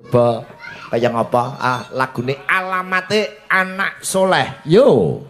Ba kaya ngapa? Ah, lagune Alamate Anak Soleh. Yo.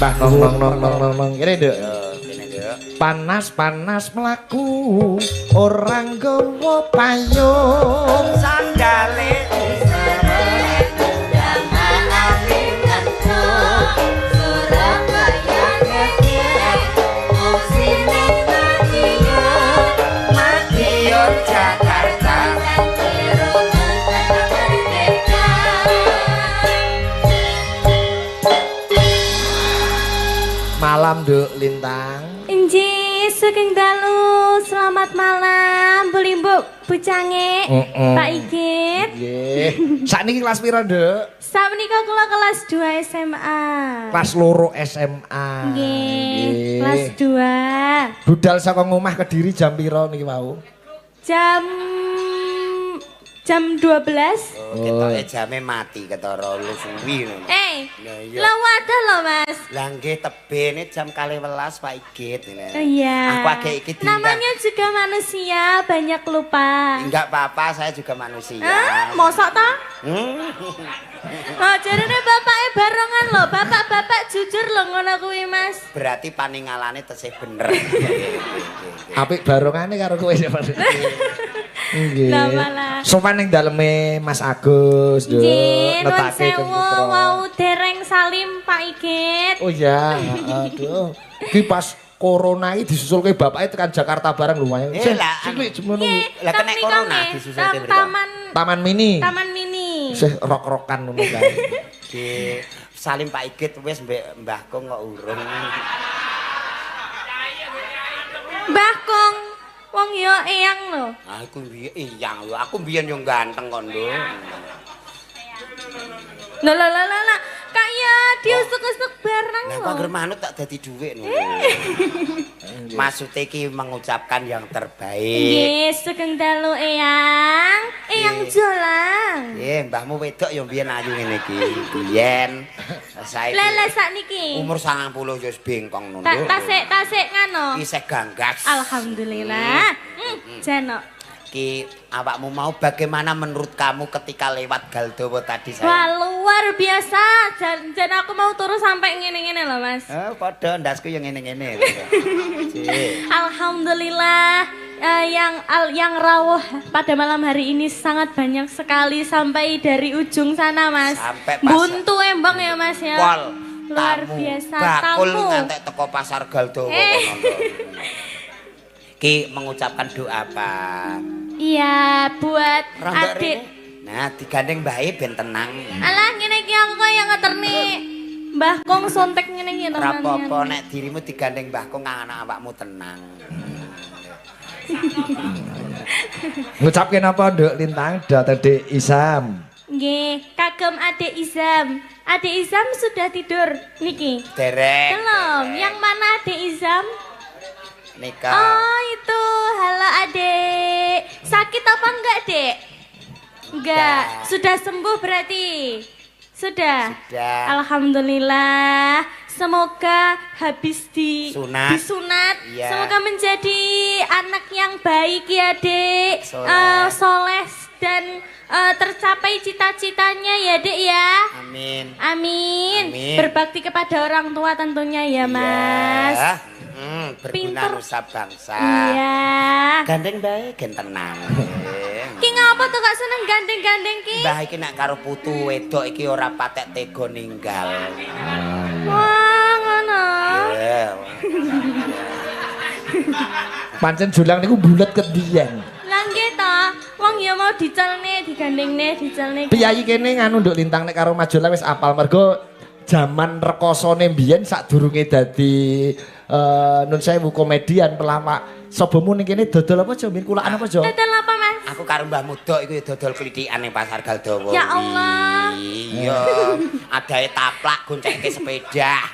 Mbah nong kene nduk. Panas-panas mlaku orang gawa payung sandale malam Nduk Lintang. Inji sugeng dalu, selamat malam Bu Limbuk, Bu Cange, Pak Igit. Nggih. Sakniki kelas pira, Nduk? Sakmenika kula kelas 2 SMA. Kelas loro SMA. Nggih, kelas 2. Budal saka ngomah Kediri jam pira niki wau? Jam 12. Oh, ketoke jame mati ketara lu suwi ngono. Lah wadah lho Mas. Lah nggih tebene jam 12 Pak Igit ini. Iya. Aku agak iki diundang. Namanya juga manusia, banyak lupa. Enggak apa-apa, saya juga manusia. Mosok ta? Oh, jarene bapake barengan lho, bapak-bapak jujur lho ngono kuwi Mas. Berarti paningalane tesih bener. Apik barongane karo kowe seperti. Nggih. Lah malah. Sopan ning daleme Mas Agus, Nduk. Nggih, nuwun Netake sewu wau dereng salim Pak Igit. Oh iya, aduh. Ki pas corona iki disusulke bapake tekan Jakarta bareng lumayan. Lah, lah kena corona disusul Taman Mini. Taman Mini. Sih rok-rokan ngono kae. Di salim Pak Igit wis mbek Mbah Kong kok urung. Mbah Kong, wong yo eyang lho. Aku mbiyen iyang yo, aku mbiyen yo ganteng kok, Nduk. Lah, Kak ya diusuk-usuk bareng Lah lho. kok anggere manut tak dadi dhuwit ngono. Maksudnya ki mengucapkan yang terbaik. Nggih, sugeng dalu eyang. Eyang jolang. Nggih, mbahmu wedok yo mbiyen ayu ngene iki. Biyen saiki. Lah sakniki. Umur 90 yo wis bengkong ngono. Tasik ngano. Isih ganggas. Alhamdulillah. Jano. Ki awakmu mau bagaimana menurut kamu ketika lewat Galdowo tadi saya? Wah, luar biasa. Jan aku mau turu sampai ngene-ngene loh, Mas. Padha ndasku yo ngene-ngene. Alhamdulillah. Yang rawuh pada malam hari ini sangat banyak sekali sampai dari ujung sana Mas. Sampai pas buntu embang ya Mas ya. Pol, luar tamu, biasa bakul tamu. ngantek teko pasar Galdowo. Ki mengucapkan doa apa? Iya buat Rondok adik. rene. Nah digandeng bae ben tenang. Alah ngene iki aku kaya ngeterni Mbah Kong sontek ngene iki Ora apa-apa nek dirimu digandeng Mbah Kong anak awakmu tenang. Ngucapke napa Nduk Lintang dateng Dik Isam? Nggih, kagem Adik Izam. Adik Izam sudah tidur niki. Derek. Belum. Yang mana Adik Izam? Nikah. Oh, itu. Halo Adik. Sakit apa enggak, Dek? Enggak. Sudah sembuh berarti. Sudah. Alhamdulillah. Semoga habis disunat. Iya. Semoga menjadi anak yang baik ya, Dek. Soleh dan tercapai cita-citanya ya, Dek ya. Amin. Amin. Berbakti kepada orang tua tentunya ya, Mas. Berguna nusa bangsa. Iya. Gandeng bae gen tenang. Ki ngapa tuh gak seneng gandeng-gandeng ki? Mbah iki nek karo putu wedok iki ora patek tega ninggal. Wah, ngono. Pancen julang niku bulet kedhiyen. Lah nggih ta, wong ya mau dicelne, digandengne, dicelne. Piyayi kene nganu Nduk Lintang nek karo Majola wis apal mergo jaman rekosone mbiyen sadurunge dadi nun sewu komedian pelawak. Sobomu ning kene dodol apa Jo? Mbiyen kulaan apa Jo? Dodol apa, Mas? Aku karo Mbah Mudok iku ya dodol klithikan ning pasar Galdowo. Ya Allah. Iya, adae taplak goncekke sepeda.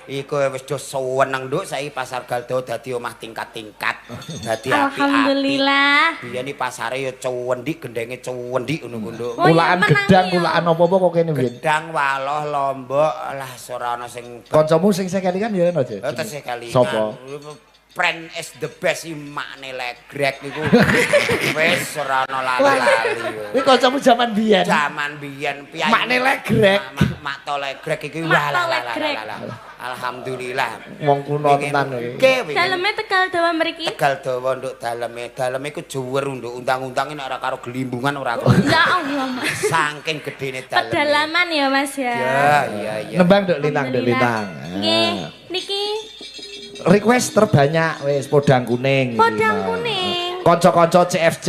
Iku wis do seneng Nduk saiki pasar Galdowo dadi omah tingkat-tingkat. Dadi apik-apik. Alhamdulillah. Biyen iki pasare ya cuwendik, gendenge cuwendik ngono Nduk. Oh, Kulaan iya, gedang, menangi, kulaan apa-apa kok kene mbiyen. Gedang, waloh, lombok, lah ora ana sing Kancamu sing sekali kan ya ono, Jo? tesih kali. Sapa? Friend is the best makne legrek niku. Wis ora ana lali-lali. Kuwi kancamu jaman biyen. Zaman biyen piyai. Makne legrek. Mak to legrek iki Mak to wah legrek. Alhamdulillah. Wong kuno tenan iki. Daleme Tegal Dawa mriki. Tegal Dawa nduk daleme. Daleme iku juwer nduk undang-undange nek ora karo gelimbungan ora kok. Ya Allah, Mas. Saking gedene daleme. Pedalaman ya, Mas ya. Iya. Nembang Nduk Lintang, Nduk Lintang. Nggih, niki Request terbanyak wis podang kuning. podang kuning. Kanca-kanca CFC.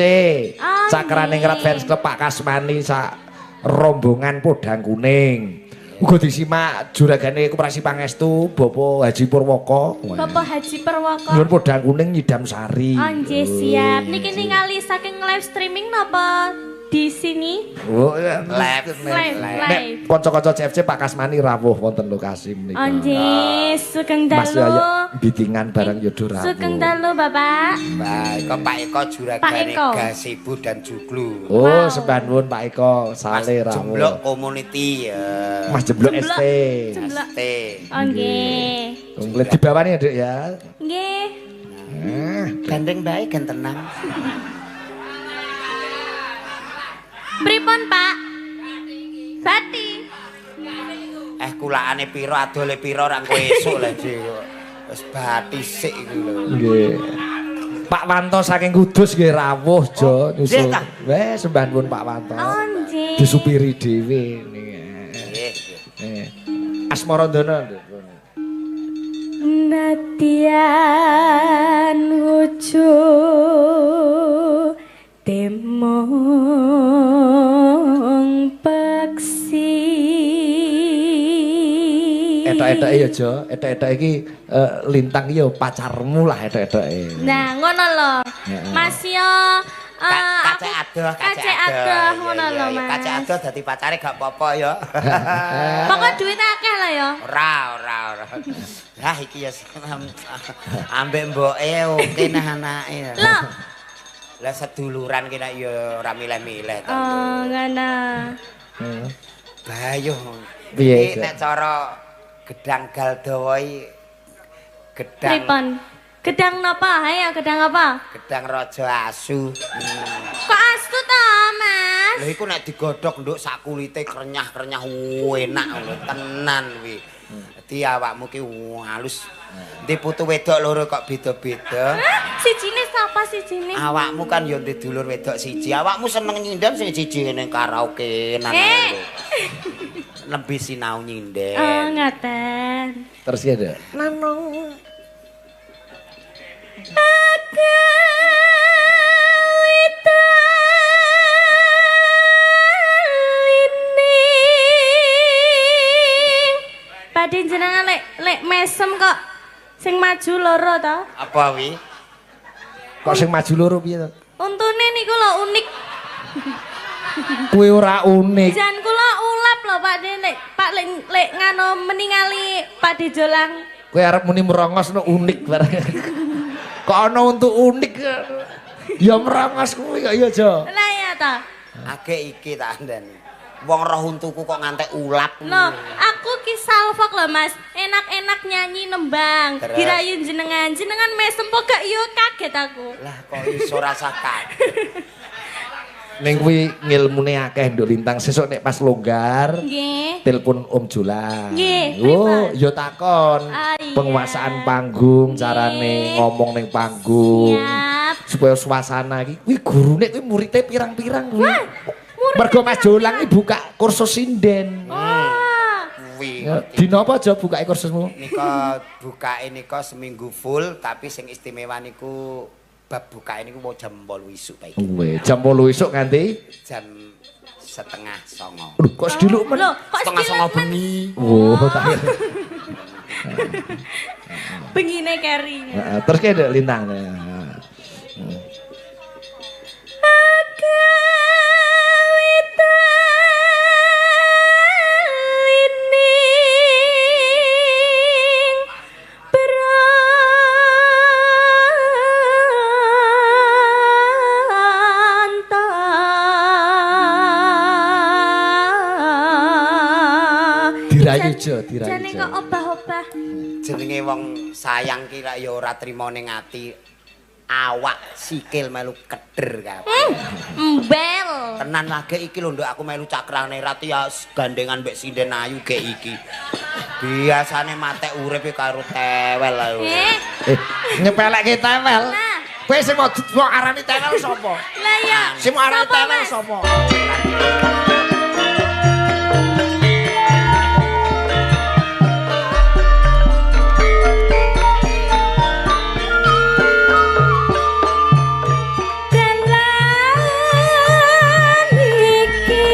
Oh, Sakrane nggih. Ngrat Fans Club Pak Kasmani sak rombongan podang kuning. Uga disimak juragane Koperasi Pangestu Bapak Haji Purwoko. Bapak Haji Purwoko. Nuwun podang kuning nyidam sari. Oh, nggih siap. Niki ningali saking live streaming napa di sini? Oh, Live. Nek kanca-kanca CFC Pak Kasmani rawuh wonten lokasi menika. Oh, nggih, sugeng Mas dalu. Yoyo bitingan barang yodo rawuh. Sugeng dalu, Bapak. Baik, kok Pak Eko juragane Eko. Gasibu dan Juglu. Oh, Wow. sembah nuwun Pak Eko, Mas sale Jemblok rawuh. Community ya. Mas Jemblok ST. Jemblok. ST. Oh, nggih. Boleh dibawani ya, Dek ya. Nggih. Gandeng baik kan tenang. Pripun, Pak? Bati. Kulaane piro adole piro ra kowe esuk lho, Dik. Wis bathi sik iku lho. Nggih. Pak Wanto saking Kudus nggih rawuh Jo nyusul. nggih ta? Wes sembah nuwun Pak Wanto. Oh, nggih. Disupiri dhewe niki. Nggih. Asmarandana. Nadian wujud temong peksi. Etok-etoke ya Jo, etok-etok iki lintang ya pacarmu lah etok-etoke. Nah, ngono lho. Mas yo Kace adoh, kace adoh ngono lho, Mas. Kace adoh dadi pacare gak apa-apa ya. Pokok duit akeh lah ya. Ora. Lah iki ya ambek mboke oke nah anake. Lho. Lah seduluran ki nek ya ora milih-milih to. Oh, ngono. Bayuh. Piye, Iki nek cara gedang Galdawa iki gedang Pripun? Gedang napa? Ayo, gedang apa? gedang raja asu. Kok astu ta, Mas? Lha iku nek digodhog nduk sak kulite krenyah-krenyah enak lho tenan kuwi. Dadi awakmu ki halus. Ndi putu wedok loro kok beda-beda. Sijine sapa sijine? Awakmu kan ya ndek dulur wedok siji. Awakmu seneng nyindhen sing siji ning karaoke nan. Lebih sinau nyinden. Oh, ngaten. Terus ya, Dek. Padhe jenengan lek mesem kok sing maju loro to. Apa wi? Kok sing maju loro piye to? Untune niku lho unik. Kuwi ora unik. Jan kula ulap lho Pak De Pak lek ngano meningali Pak De Jolang. Kowe arep muni merongos no unik barang. Kok ana untuk unik. Ya merongos kuwi kok ya, Jo. Lah ya ta. Ake iki tak andani. Wong roh untuku kok ngantek ulap. Loh, aku ki salfok lho Mas. Enak-enak nyanyi nembang. Terus? Dirayu jenengan mesem kok gak yo kaget aku. Lah kok iso rasakan. Ning kuwi ngilmune akeh Nduk Lintang. Sesuk nek pas longgar Nggih. telepon Om Jolang. Nggih, Oh, pripun? ya takon. Ah, iya. Penguasaan panggung, carane ngomong ning panggung. Siap. Supaya suasana iki kuwi gurune kuwi muridé pirang-pirang kuwi. Murid Mergo Mas Jolang iki buka kursus sinden. Wah. Kuwi. Ya, dina apa aja bukake kursusmu? Nika bukae nika seminggu full tapi sing istimewa niku bab bukae niku mau jam 8 isuk ta iki. Weh, jam 8 esuk nganti Jam 8:30. Lho, kok sediluk men. Loh, kok 8:30 sediluk men? bengi. Oh, tak. Bengine keri. Heeh, terus ki Nduk Lintang. Dirayu Jo, dirayu Jane Jo. kok obah-obah. Jenenge wong sayang ki lak ya ora trima ning ati. Awak sikil melu keder kabeh. Embel. Tenan lagi iki lho nduk aku melu cakrane rati ya gandengan mbek sinden ayu gek iki. Biasane matek uripe karo tewel lho. Nyepelekke tewel. Nah. Kowe sing mau arani tewel sapa? Lah ya. Sing mau arani Sapa, tewel Mas? sapa? Dalan iki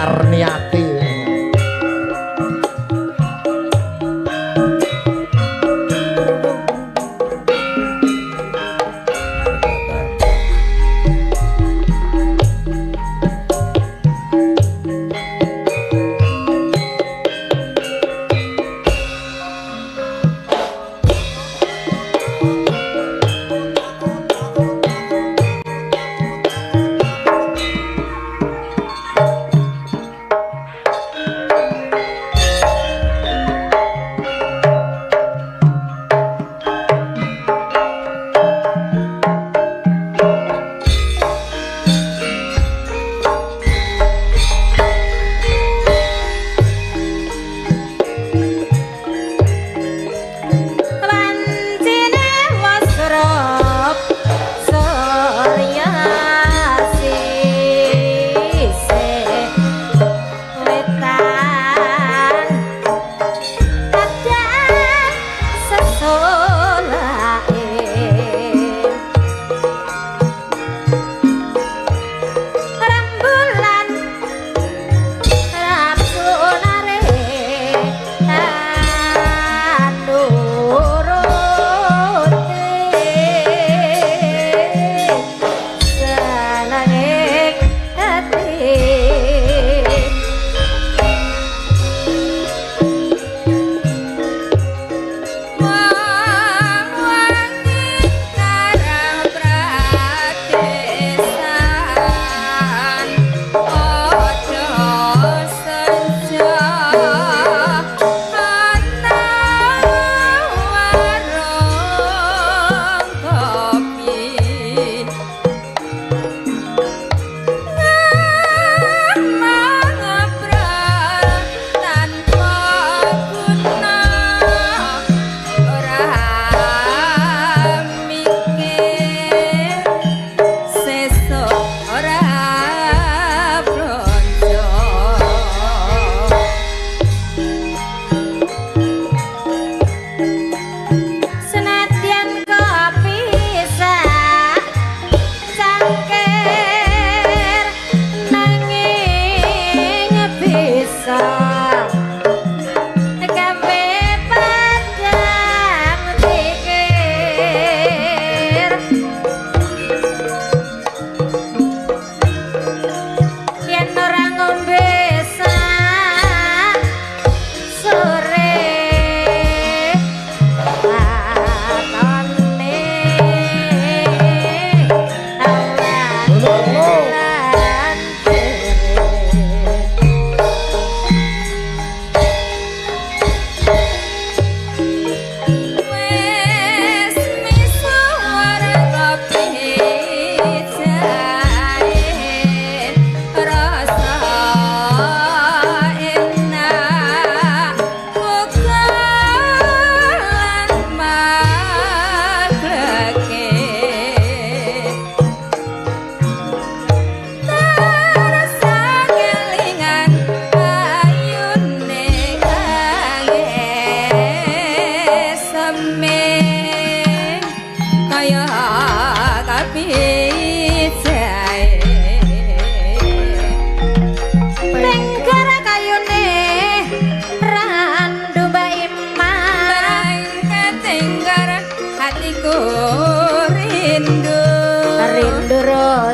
Karniati.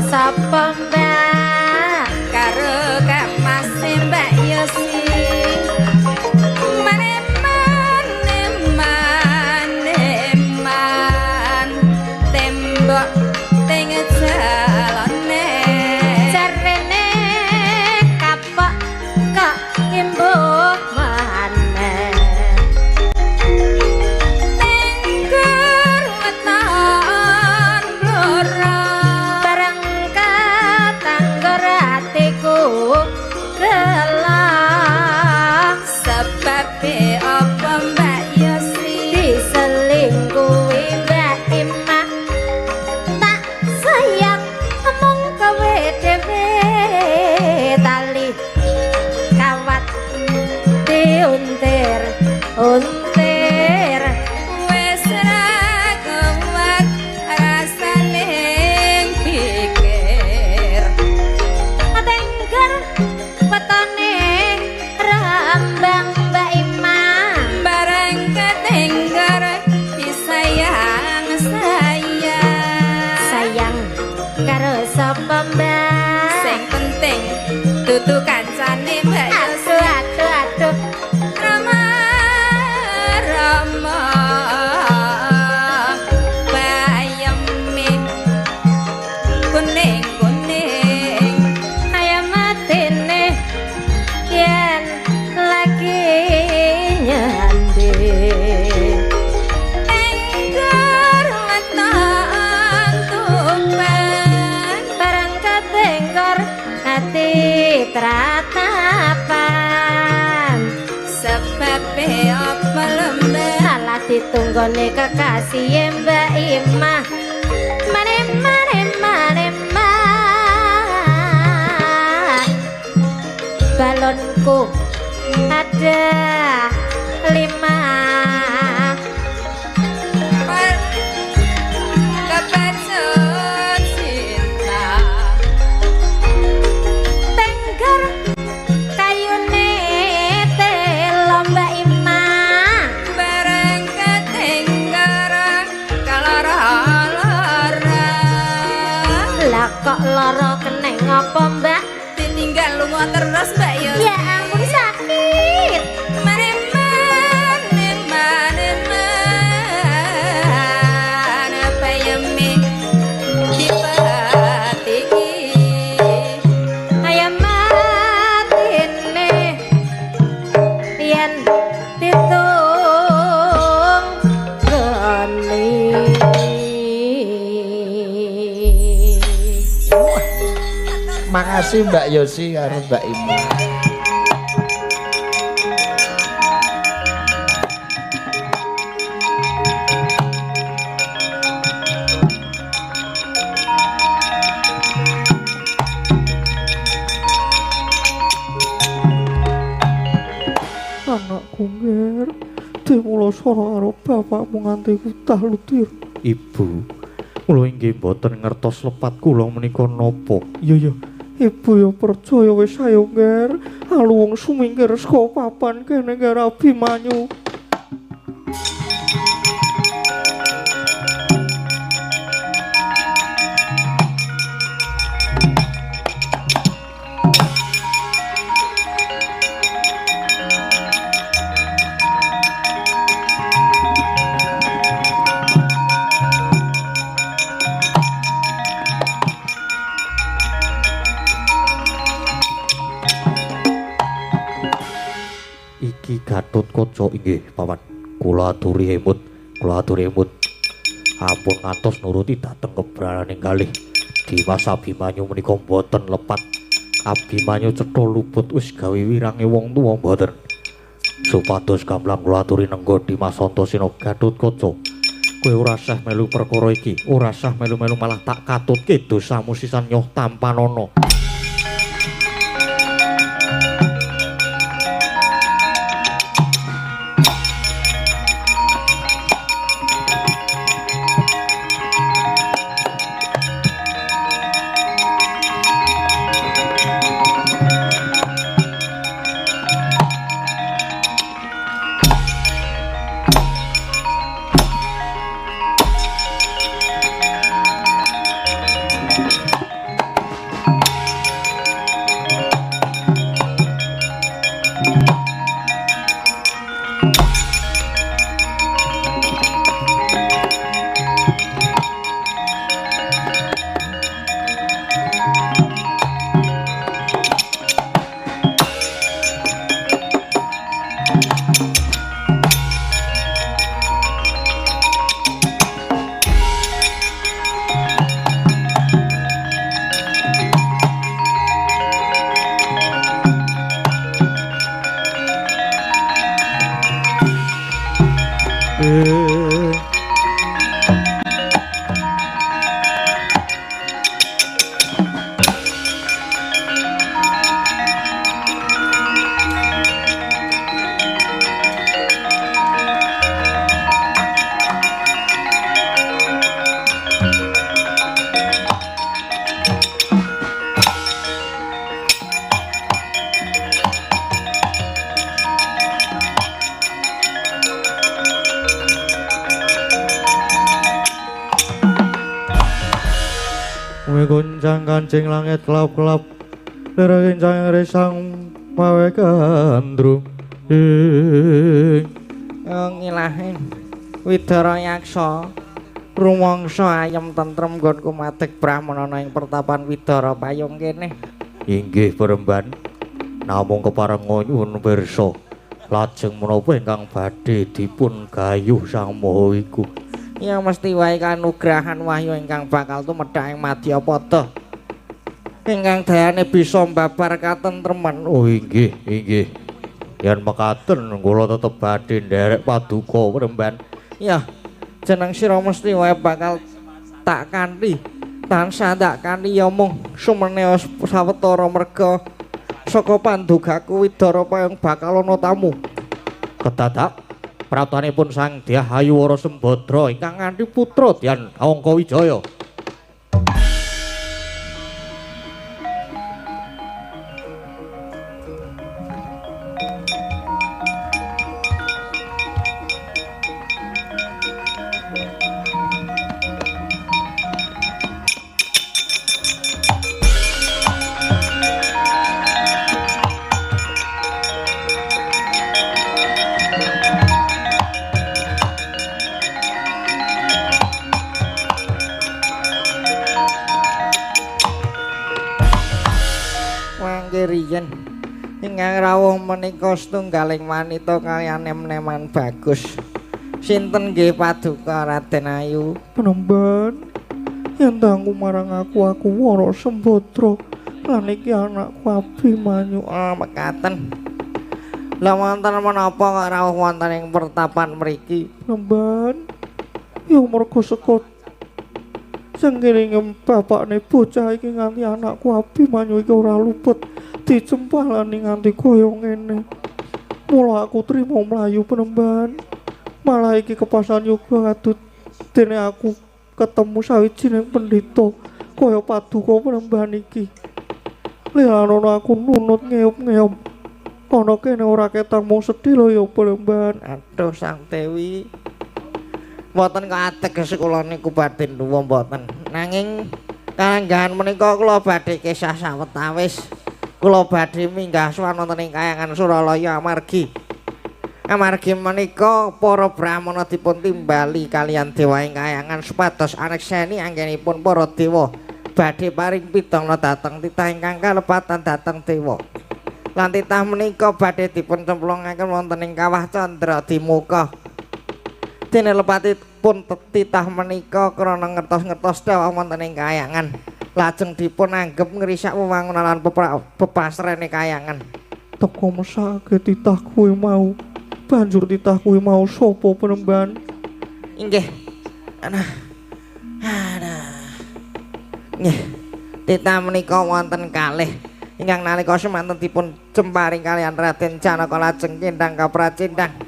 sapa mbak karo Kak Mas Mbak Yosi maneman tembok teng jalane jarene kapok kok imbuh maneh tengger weton blora bareng katangger atiku gelang sebab apa Mbak Yosi diselingkuhi Mbak Imah tak sayang omong kowe dhewe tali kawat diuntir untir wis ra kuat rasane pikir tengger weton ratapan sebab apa lembe alah ditunggone kekasih Mbak Imah mare balonku ada 5 kepecut cinta tengger kayune telo Mbak Imah bareng ketengger kaloro-loro lah kok loro keneng apa Mbak ditinggal lunga terus Mbak ya ya ampun sakit Makasih Mbak Yosi karo Mbak Imah. Anakku nger, dimula sora karo bapakmu nganti kutah lutir. Ibu, kula inggih boten ngertos lepat kula menika napa. Iya. Ibu ya percaya wis ayo nger, alu wong sumingkir saka papan kene nger Abimanyu. Gatotkaca inggih paman kula aturi emut ampun ngantos nuruti dhateng kebrananing kalih Dimas Abimanyu menika boten lepat Abimanyu cetha luput wis gawe wirange wong tuwa boten supados gamblang kula aturi nenggo Dimas Antasena Gatotkaca kowe ora sah melu perkara iki ora sah melu-melu malah tak katutke dosamu sisan nyoh tampanana. Goncang kancing langit kelap-kelap Lera kencang resang mawe kandru Ngilahe Widara yaksa rumangsa ayem tentrem nggonku madeg brahmana ing pertapan Widara Payung kene inggih peremban namung keparenga nyuwun pirsa lajeng menapa ingkang badhe dipun gayuh Sang Maha iku ya mesti wae kanugrahan wahyu ingkang bakal tumedhak ing Madyapada ingkang dayane bisa mbabar katentreman. Oh inggih, inggih. Yen mekaten kula tetep badhe nderek paduka Premban. Ya, jeneng sira mesti wae bakal tak kanthi tansah tak kanthi ya mung sumene sawetara merga saka pandugaku Widara Payung bakal ana tamu. Kedadak praptanipun Sang Dyah Hayuwara Sembadra ingkang nganthi putra Dyan Angka Wijaya. Riyen ingkang rawuh menika setunggaling wanita kaliyan nem-neman bagus. Sinten nggih paduka Raden Ayu? Penemban yen tanggu marang aku Wara Sembadra lan iki anakku Abimanyu. Mekaten. Lah wonten menapa kok rawuh wonten ing pertapan mriki? Penemban ya merga saka sengkiringem bapakne bocah iki nganti anakku Abimanyu iki ora luput dicempalani nganti kaya ngene. Mula aku trimo mlayu Penemban. Malah iki kepasan yoga ngadut dene aku ketemu sawijining pendhita kaya paduka Penemban iki. Lelana aku nunut ngeyop-ngeyop. Ana kene ora ketang mung sedhi lho ya Penemban. Aduh Sang Dewi. Mboten kok ateges kula niku badhe nduwa mboten. Nanging kalenggahan menika kula badhe kisah sawetawis. Kula badhe minggah sowan wonten ing Kahyangan Suralaya amargi menika para brahmana dipun timbali kaliyan dewa ing Kahyangan supados anekseni anggenipun para dewa badhe paring pidana dhateng titah ingkang kalepatan dhateng dewa. Lan titah menika badhe dipun cemplungaken wonten ing kawah Candra Dimuka. Dene lepatipun titah menika krana ngertos-ngertos dewa wonten ing Kahyangan. Lajeng dipun anggep ngrisak wewangunan lan pepasrene Kahyangan. Teka mesake titah kuwi mau. Banjur titah kuwi mau sapa Penemban? Inggih. Nggih. Titah menika wonten kalih ingkang nalika semanten dipun jemparing kaliyan Raden Janaka lajeng cindhang kapracindhang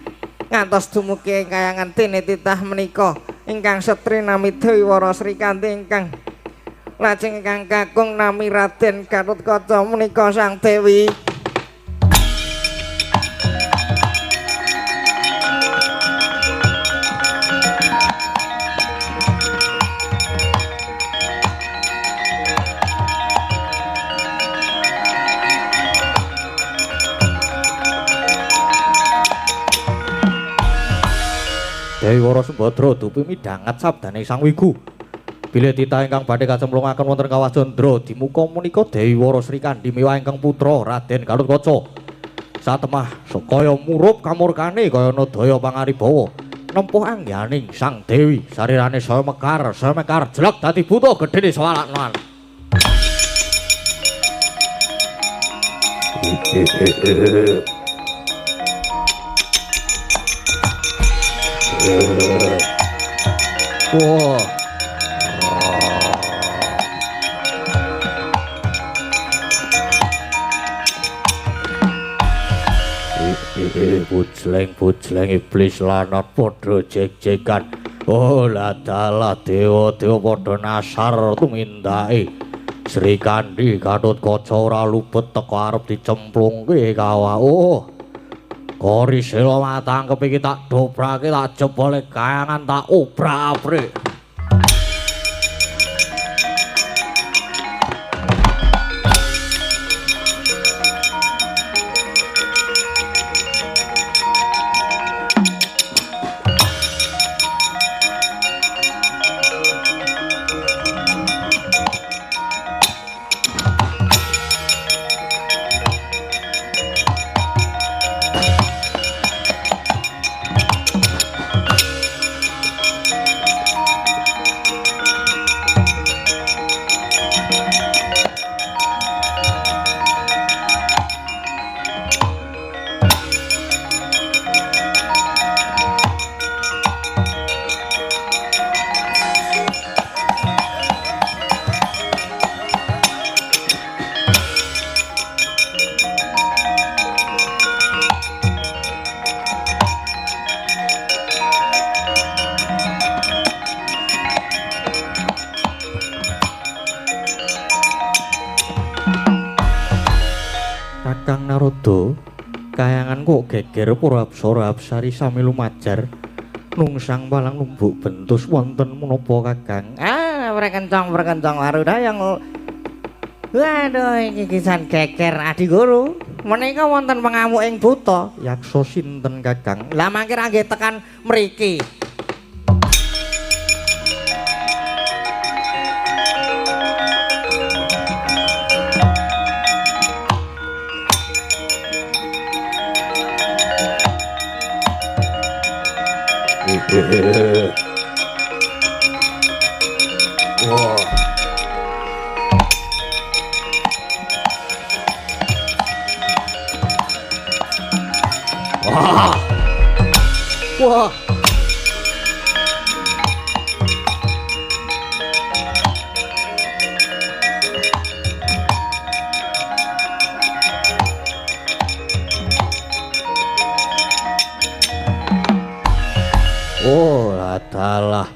ngantos dumugi ing Kahyangan dene titah menika ingkang setri nami Dewi Wara Srikandi ingkang lajeng ingkang kakung nami Raden Gatotkaca menika Sang Dewi. Dewi Wara Sembadra dupi midhanget sabdane Sang Wigu. Bilih titah ingkang badhe kacemplungaken wonten kawah Candra Dimuka menika Dewi Wara Srikandi miwah ingkang putra Raden Gatotkaca. Satemah sakaya murup kamurkane kaya nadaya pangaribawa nempuh angyaning Sang Dewi sarirane saya mekar jelek dadi buta gedhene swalaknan. Wah. Bujleng iblis lanat padha jek-jekan. Oh ladalah dewa-dewa padha nasar tumindake. Srikandi Gatotkaca ora luput teka arep dicemplungke kawah. Oh. Kori sela matangkep iki tak dobrake tak jebole Kahyangan tak obrak-abrik. Kakang Narada, kayangan kok geger para apsara apsari sami lumajar nungsang palang numbuk bentus wonten menapa Kakang? Perkencong warudayang. Waduh, iki kisan geger Adi Guru. Menika wonten pengamuk ing buta. Yaksa sinten Kakang? Lah mangke ra nggih tekan mriki. Wah. Wah. Wah. Oh, adalah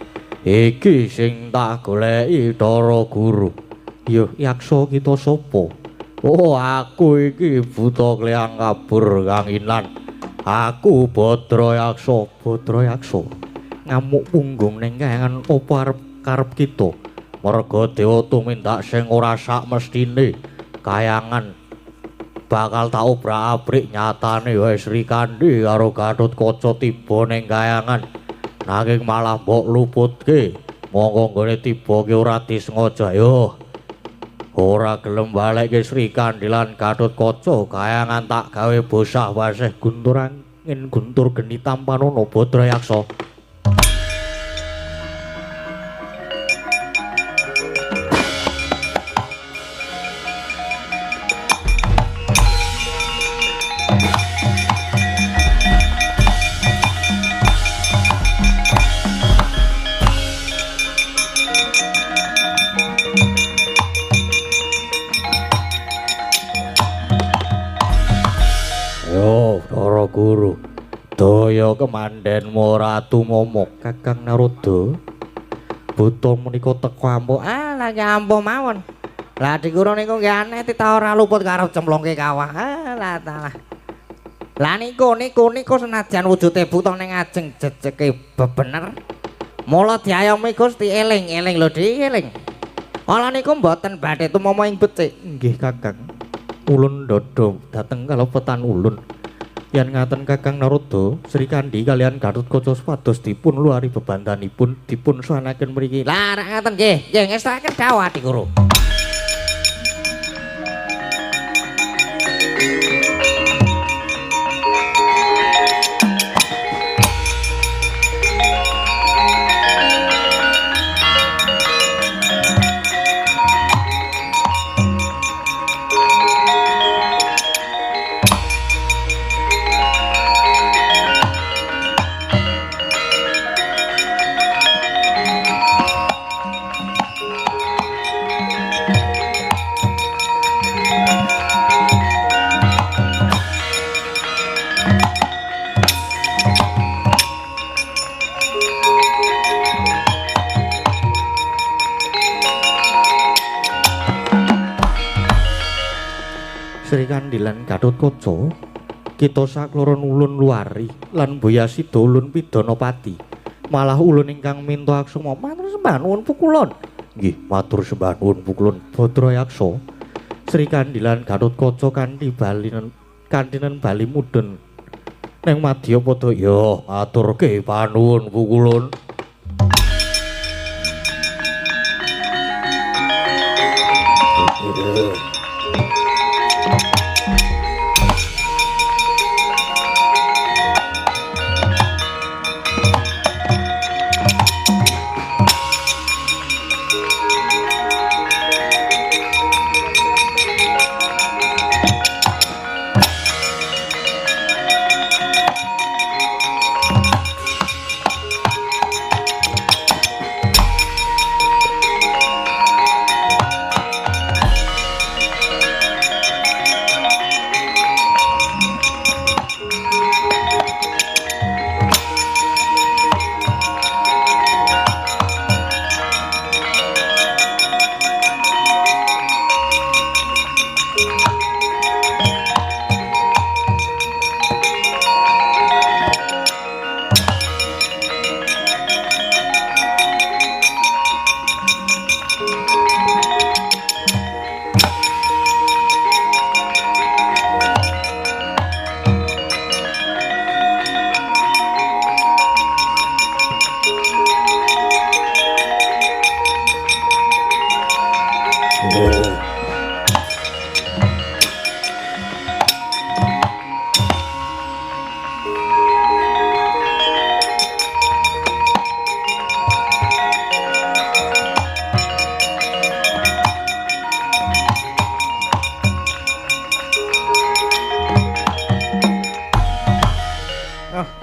iki sing tak goleki Dara Guru. Yo, yaksa kita sapa? Oh, aku iki buta kliang kabur Kang Inan. Aku Badra Yaksa, ngamuk punggung ning kayangan apa arep kita. Merga dewa tumindak sing ora sak mestine kayangan bakal tak obrak-abrik nyatane wae Sri Kandi karo Gatotkaca tiba ning kayangan. Nanging malah mbok luputke. Monggo nggone tiba ki ora disengaja yo. Ora gelem balekke Sri Kandi lan Gatotkaca kayangan tak gawe bosah wasih guntur angin guntur geni tampanono Badra Yaksa. Para guru, daya kemandenmu Ratu Momok Kakang Narada. Buta menika teko ampuh. Lah nyampuh mawon. Lah Adi Guru niku nggih aneh tita ora luput karo cemplungke kawah. Lah talah. Lah niku senajan wujude buta ning ajeng jejeke bebener. Mula diayomi Gusti eling-eling lho dieling. Ala niku mboten badhe tumama ing becik. Nggih Kakang. Ulun ndodho dhateng kalepetan ulun. Yen ngaten Kakang Narada, Sri Kandi kalian Gatotkaca supados dipun luari bebantanipun dipun suwanaken mriki. Lah nek ngaten nggih, ngestaken dawuh Adi Guru. Sri Kandi lan Gatotkaca kita sakloron ulun luari lan Boyasida ulun Pidanapati. Malah ulun ingkang minta aksama matur sembah nuwun pukulun. Nggih, matur sembah nuwun pukulun Badra Yaksa. Sri Kandi lan Gatotkaca kanthi bali mudhun ning madya pada ya maturke panuwun pukulun.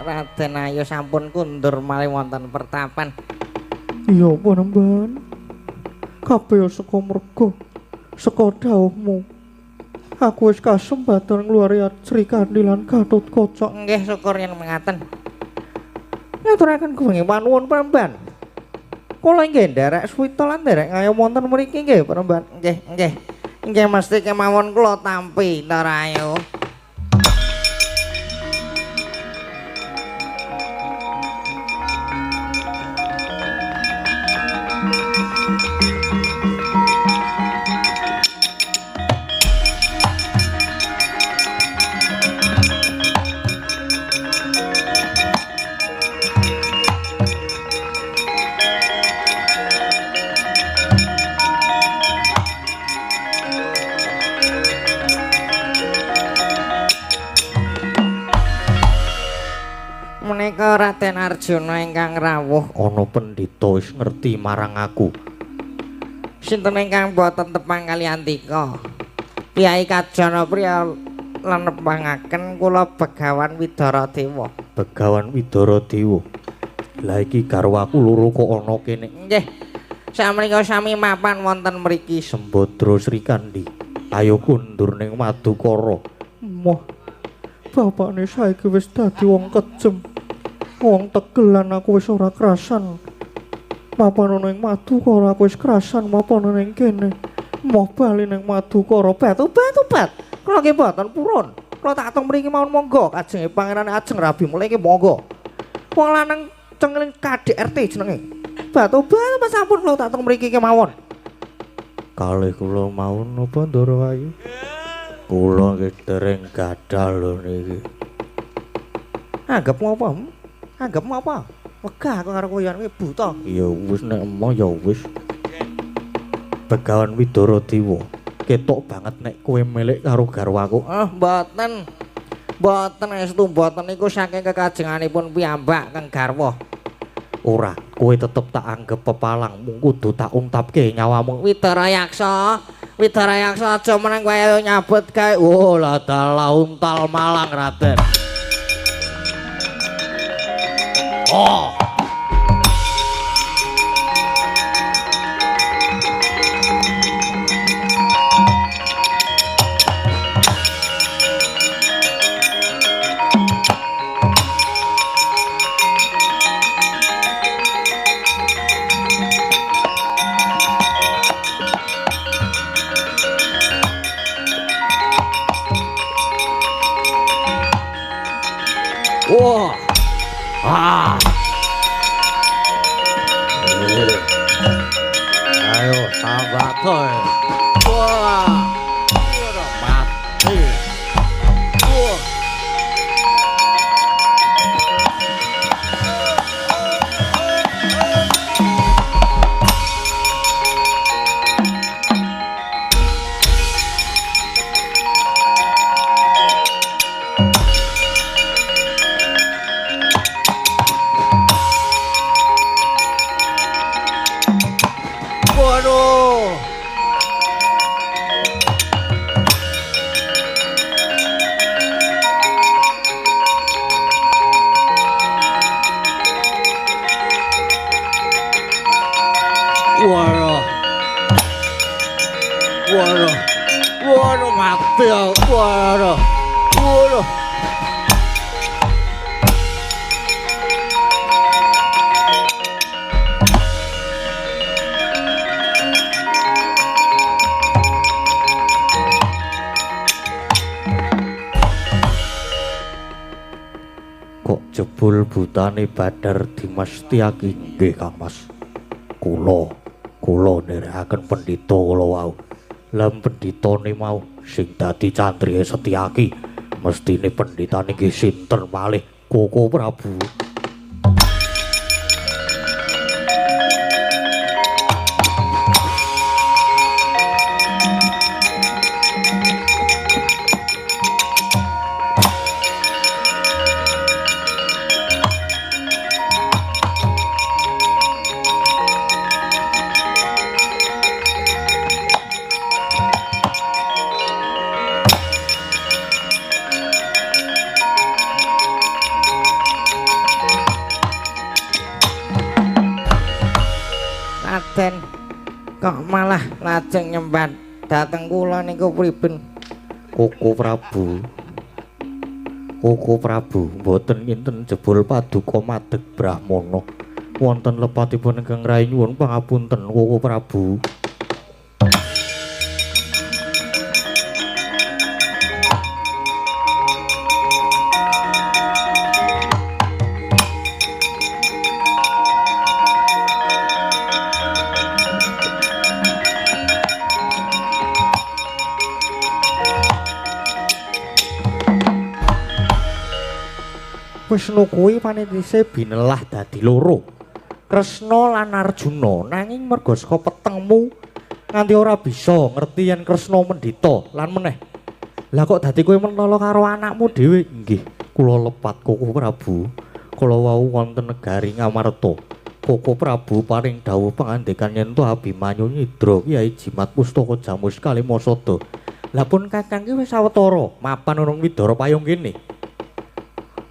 Raden ayo sampun kundur malih wonten pertapan. Iya Panembahan. Kabeh saka merga saka dawuhmu. Aku wis kasempatan ngluwari Sri Kandi lan Gatotkaca. Nggih syukur yen mengaten. Ngaturaken kuwi panuwun Panembahan. Kula inggih nderek swita lan nderek ngayom wonten mriki nggih Panembahan. Nggih. Nggih mesti kemawon kula tampi Tarayu. Menika Raden Arjuna ingkang rawuh. Ana pendhita wis ngerti marang aku. Sinten ingkang boten tepang kaliyan tika? Piyai Kajana Priya lan nepangaken kula Begawan Widaradewa. Begawan Widaradewa. Lah iki garwaku loro kok ana kene. Nggih. Samangika sami mapan wonten mriki. Sembadra Sri Kandi. Ayo kundur ning Madukara. Moh. Bapakne saiki wis dadi wong kejem. Wong tegelan aku wis ora krasan. Mapan ana ing Madukara aku wis krasan mapan ning kene. Moh bali ning Madukara bet. Kula nggih boten purun. Kula tak teng mriki mawon monggo kajenge Pangeran Ajeng Rabi mulai nggih monggo. Wong lanang cengeng KDRT jenenge. Bet Mas sampun kula tak teng mriki kemawon. Kalih kula mawon napa Ndara Ayu? Kula nggih dereng gadah lho niki. Anggepmu apa? Anggepmu apa? Wegah kok karo koyan kuwi buta. Ya wis nek emoh ya wis. Begawan Widaradewa, ketok banget nek kowe milik karo garwaku. Mboten. Mboten estu mboten niku saking kekajenganipun piyambak kang garwa. Ora, kowe tetep tak anggap pepalang, mung kudu tak untapke nyawamu. Widarayaksa aja meneng kowe nyabut kae. Oh, lah dalah untal malang Raden. Oh. Wah. Ah. Ayo sahabat toy. Wah. Udah mati. Wah. Waduh. Waduh. Waduh. Waduh mati ya. Waduh. Waduh. Kok jebul butane Badar Dimas Setyaki nggih Kang Mas. Kula nderekaken pendhita kula wau. Lah pendhitane mau sing dadi cantrihe Setyaki mestine pendhitane nggih sinten malih Koko Prabu. Raden kok malah lajeng nyembah dhateng kula niku pripun? Koko Prabu mboten kinten jebul paduka madeg Brahmana wonten lepatipun ingkang rayi nyuwun pangapunten Koko Prabu. Wisnu kuwi panitise binelah dadi loro. Kresna lan Arjuna nanging merga saka petengmu nganti ora bisa ngerti yen Kresna mendhita lan meneh. Lah kok dadi kowe mentala karo anakmu dhewe? Nggih, kula lepat Koko Prabu. Kula wau wonten negari Ngamarta. Koko Prabu paring dawuh pangandikan yen to Abimanyu nyidra Kyai Jimat Pustaka Jamus Kalimasada. Lah pun Kakang ki wis sawetara mapan ana Widara Payung kene.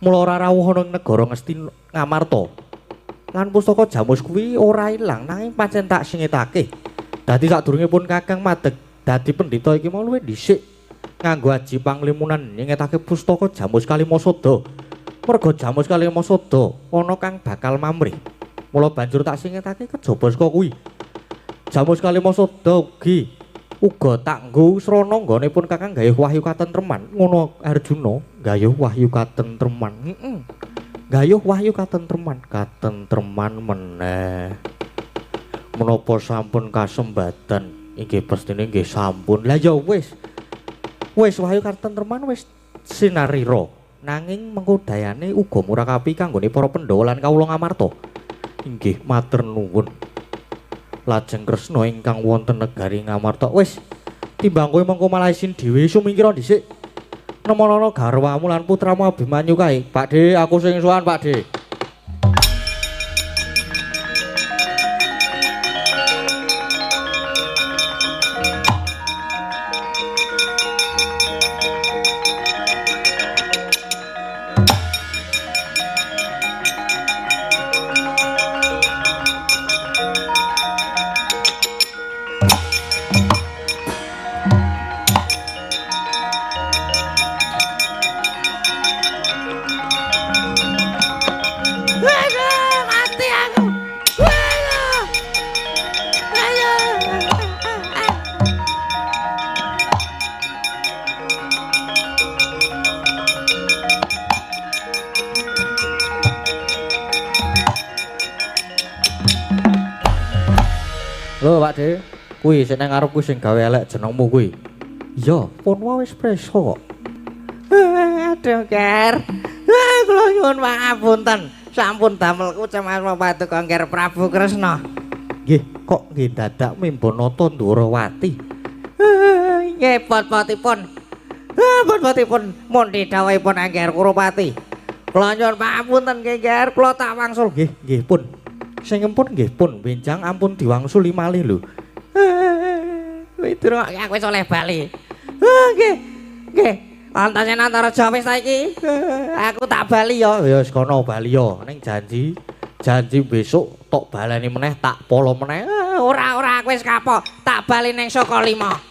Mula ora rawuh ana negara Ngesti Ngamarta. Lan pustaka Jamus kuwi ora ilang nanging pancen tak singitake. Dadi sadurunge pun Kakang madeg dadi pendhita iki mau luwih dhisik nganggo aji panglimunan nyingetake pustaka Jamus Kalimasada. Merga Jamus Kalimasada ana kang bakal mamrih. Mula banjur tak singitake kejaba saka kuwi. Jamus Kalimasada uga tak nggo srana nggone pun Kakang gayuh wahyu katentreman. Ngono Arjuna, gayuh wahyu katentreman. Gayuh wahyu katentreman meneh. Menapa sampun kasembadan? Inggih pestine nggih sampun. Lah ya wis. Wis wahyu katentreman wis sinarira. Nanging mengko dayane uga murakapi kanggone para Pandhawa lan kawula Ngamarta. Inggih matur nuwun. Lajeng Kresna ingkang wonten negari Ngamarta. Wis, timbang kowe mengko malah isin dhewe sumingkira dhisik. Nemana garwamu lan putramu Abimanyu kae. Pakde, aku sing sowan, Pakde. Lho Pakde, kuwi sing nang ngarepku sing gawe elek jenengmu kuwi. Iya, pun wis presa kok. Aduh, Ger. Kula nyuwun pangapunten. Sampun damelku cemas paduka Ger Prabu Kresna. Nggih, kok nggih dadak Mimbanata Ndhurawati. Nggih, pot-potipun. Pot-potipun mun didhawuhipun Angger Kurupati. Kula nyuwun pangapunten nggih, Ger. Kula tak wangsul. Nggih pun. Sing empun nggih pun, benjang ampun diwangsuli malih lho. Widro aku wis oleh bali. Nggih. Nggih. Antasena Antaraja wis saiki. Aku tak bali ya. Ya wis kono bali ya. Ning janji besok tok baleni meneh tak polo meneh. Ora aku wis kapok. Tak bali ning Saka 5.